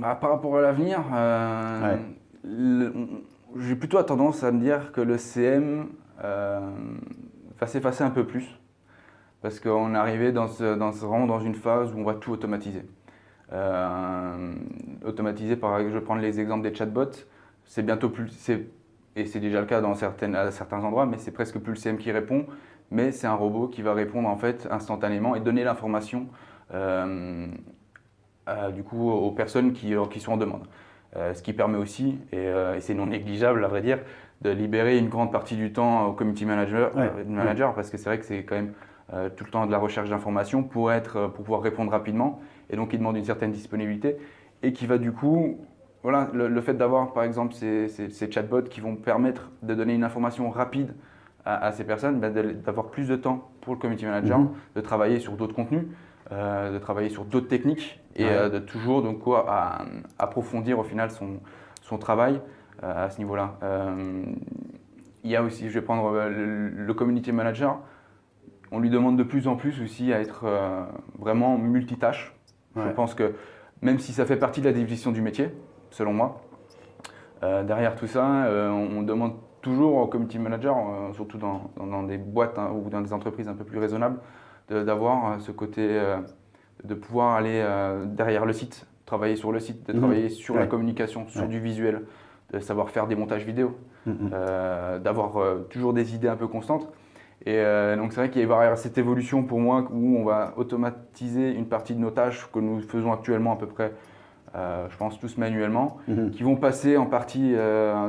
Par rapport à l'avenir, j'ai plutôt tendance à me dire que le CM va s'effacer un peu plus parce qu'on est arrivé vraiment dans une phase où on va tout automatiser. Automatiser, je vais prendre les exemples des chatbots, c'est bientôt plus, et c'est déjà le cas à certains endroits, mais c'est presque plus le CM qui répond, mais c'est un robot qui va répondre en fait instantanément et donner l'information du coup aux personnes qui sont en demande. Ce qui permet aussi, et c'est non négligeable à vrai dire, de libérer une grande partie du temps au community manager parce que c'est vrai que c'est quand même tout le temps de la recherche d'informations pour pouvoir répondre rapidement, et donc il demande une certaine disponibilité et qui va du coup, voilà, le fait d'avoir par exemple ces chatbots qui vont permettre de donner une information rapide à ces personnes, d'avoir plus de temps pour le community manager, de travailler sur d'autres contenus, de travailler sur d'autres techniques et de toujours donc, approfondir au final son travail à ce niveau-là. Il y a aussi, je vais prendre le community manager, on lui demande de plus en plus aussi à être vraiment multitâche. Je pense que même si ça fait partie de la définition du métier, selon moi, derrière tout ça, on demande toujours au community manager, surtout dans des boîtes ou dans des entreprises un peu plus raisonnables, d'avoir ce côté de pouvoir aller derrière le site, travailler sur le site, de travailler sur la communication, sur du visuel, de savoir faire des montages vidéo, d'avoir toujours des idées un peu constantes. Et donc c'est vrai qu'il va y avoir cette évolution pour moi où on va automatiser une partie de nos tâches que nous faisons actuellement à peu près, je pense tous manuellement, qui vont passer en partie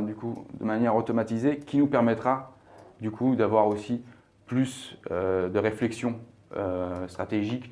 du coup de manière automatisée, qui nous permettra du coup d'avoir aussi plus de réflexion stratégique